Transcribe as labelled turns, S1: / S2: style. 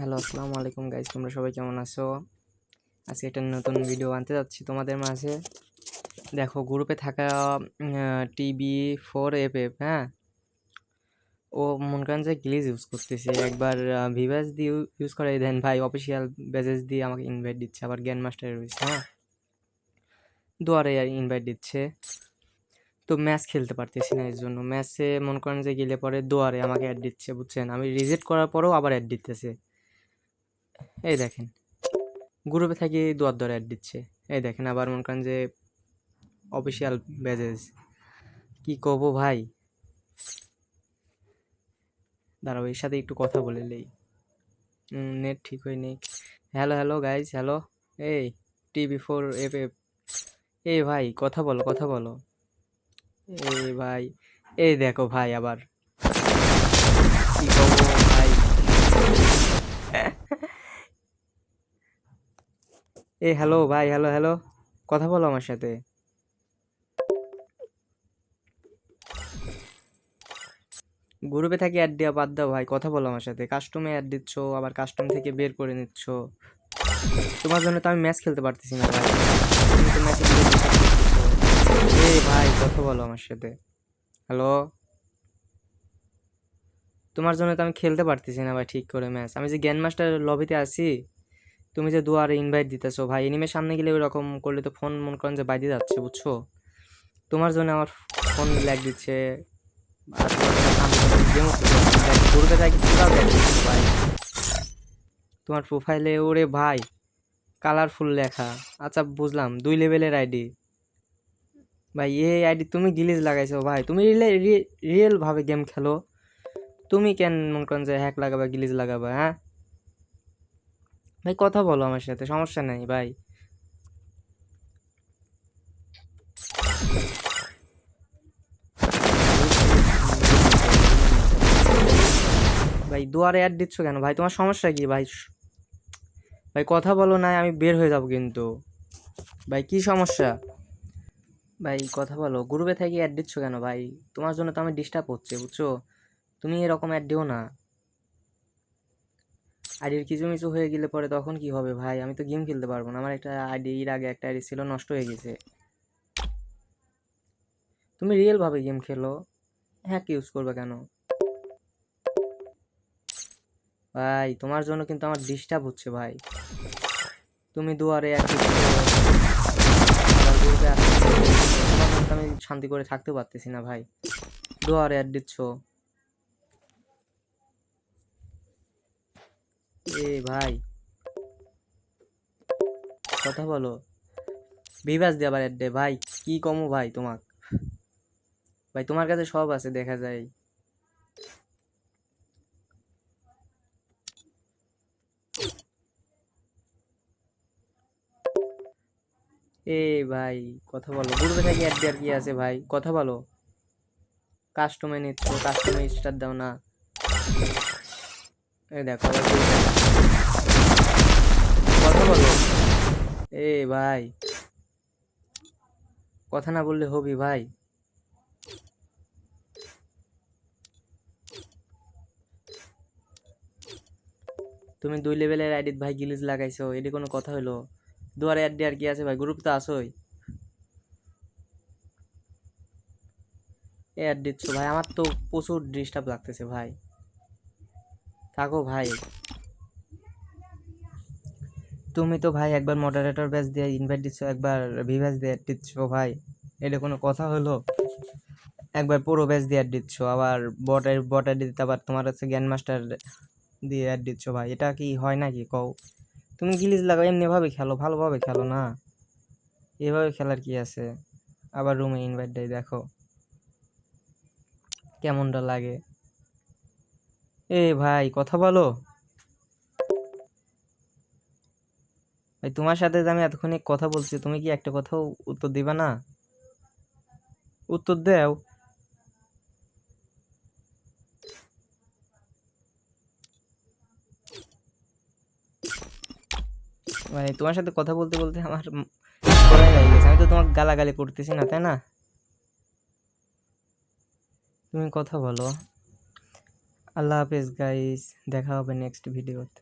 S1: Hello, আসসালামু আলাইকুম guys, তোমরা সবাই কেমন আছো? আজকে একটা নতুন ভিডিও আনতে যাচ্ছি তোমাদের মাঝে। দেখো, গ্রুপে থাকা TB4FF, হ্যাঁ, ও মনে করেন যে গ্লিজ ইউজ করতেছে। একবার ভিভাস দিয়ে ইউজ করে দেন ভাই, অফিসিয়াল বেজেস দিয়ে আমাকে ইনভাইট দিচ্ছে, আবার গ্র্যান্ড মাস্টার রয়েছে, হ্যাঁ, দুয়ারে ইনভাইট দিচ্ছে। তো ম্যাচ খেলতে পারতেছি না, এর জন্য ম্যাচে মনে করেন যে গেলে পরে দুয়ারে আমাকে অ্যাড দিচ্ছে, বুঝছেন? আমি রিজেক্ট করার পরেও আবার অ্যাড দিতেছে। এই দেখেন, গ্রুপে থাকি দুয়ার দরে অ্যাড দিচ্ছে। এই দেখেন, আবার মনে করেন যে অফিসিয়াল বেজেস। কি করবো ভাই, দাঁড়াও এর সাথে একটু কথা বলে নেই, নেট ঠিক হয় নেই। Hello hello guys, hello. এই TB4FF, এই ভাই কথা বলো, কথা বলো। এই ভাই, এই দেখো ভাই, আবার কি করবো ভাই। এই হ্যালো ভাই, হ্যালো হ্যালো, কথা বলো আমার সাথে। গ্রুপে থাকি অ্যাড দেওয়া বাদ দাও ভাই, কথা বলো আমার সাথে। কাস্টমে অ্যাড দিচ্ছ, আবার কাস্টম থেকে বের করে নিচ্ছ। তোমার জন্য তো আমি ম্যাচ খেলতে পারতেছি না ভাই, তুমি তো ম্যাচে এই ভাই কথা বলো আমার সাথে। হ্যালো, তোমার জন্য তো আমি খেলতে পারতেছি না ভাই ঠিক করে ম্যাচ। আমি যে গ্র্যান্ড মাস্টার লবিতে আছি, তুমি যে দুয়ারে ইনভাইট দিতেছো ভাই, এনিমের সামনে গেলে ওরকম করলে তো ফোন মনে করেন যে বাইরে যাচ্ছে, বুঝছো? তোমার জন্য আমার ফোন ল্যাগ দিচ্ছে, আর গেমও ঘুরতে যাই ভাই। তোমার প্রোফাইলে ওরে ভাই কালারফুল লেখা, আচ্ছা বুঝলাম, 2 লেভেলের আইডি। ভাই এই আইডি তুমি গিলিজ লাগাইছো ভাই, তুমি রিয়েল ভাবে গেম খেলো, তুমি কেন মনে করেন যে হ্যাক লাগাবা, গিলিজ লাগাবা? হ্যাঁ ভাই কথা বলো আমার সাথে, সমস্যা নেই ভাই। ভাই দুয়ারে অ্যাড দিচ্ছ কেন ভাই, তোমার সমস্যা কি ভাই? ভাই কথা বলো, না আমি বের হয়ে যাবো কিন্তু। ভাই কি সমস্যা? ভাই কথা বলো, গ্রুপে থেকে অ্যাড দিচ্ছ কেন ভাই? তোমার জন্য তো আমি ডিস্টার্ব হচ্ছে, বুঝছো? তুমি এরকম অ্যাড দিও না। আইডির কিছু মিছু হয়ে গেলে পরে তখন কি হবে ভাই? আমি তো গেম খেলতে পারবো না, আমার একটা আইডি, এর আগে একটা আইডি ছিল, নষ্ট হয়ে গেছে। তুমি রিয়েল ভাবে গেম খেলো, হ্যাক ইউজ করবে কেন ভাই? তোমার জন্য কিন্তু আমার ডিস্টার্ব হচ্ছে ভাই। তুমি দুয়ারে এক আমি শান্তি করে থাকতে পারতেছি না ভাই, দুয়ারে অ্যাড দিচ্ছ। এ ভাই কথা বলো, বিভাস দিয়ে আবার অ্যাড দে ভাই, কি কমো ভাই তোমাক? ভাই তোমার কাছে সব আছে দেখা যায়। এ ভাই কথা বলো, গ্রুপে থাকি অ্যাড দেওয়ার কি আছে ভাই, কথা বলো। কাস্টমে নিচ্ছ, কাস্টমে স্টার দাও না। এই দেখো কথা বলো। এ ভাই কথা না বললে হবি ভাই? তুমি 2 লেভেলের আইডিত ভাই গিলিজ লাগাইছো, এটি কোনো কথা হইলো? দুয়ারে অ্যাড দেওয়ার কি আছে ভাই, গ্রুপ তো আসোই, অ্যাড দিচ্ছ ভাই, আমার তো প্রচুর ডিস্টার্ব লাগতেছে ভাই। থাকো ভাই, তুমি তো ভাই একবার মডারেটর ব্যাচ দিয়ে ইনভাইট দিচ্ছ, একবার ভিভ্যাস দিয়ে অ্যাড দিচ্ছ ভাই, এটা কোনো কথা হলো? একবার পুরো ব্যাচ দিয়ে অ্যাড দিচ্ছ, আবার বটের দিতে আবার তোমার হচ্ছে গ্র্যান্ড মাস্টার দিয়ে অ্যাড দিচ্ছ ভাই, এটা কি হয় নাকি কও? তুমি গিলিজ লাগাও, এমনি ভাবে খেলো, ভালোভাবে খেলো না, এভাবে খেলার কি আছে? আবার রুমে ইনভাইট দেয়, দেখো কেমনটা লাগে। এ ভাই কথা বলো। ভাই তোমার সাথে যে আমি এতক্ষণ কথা বলছি, তুমি কি একটা কথাও উত্তর দিবা না? উত্তর দাও ভাই, তোমার সাথে কথা বলতে বলতে আমার করাই লাগে গেছে, আমি তো তোমাকে গালাগালি করতেছি না, তাই না? তুমি কথা বলো। আল্লাহ হাফেজ গাইস, দেখা হবে নেক্সট ভিডিওতে।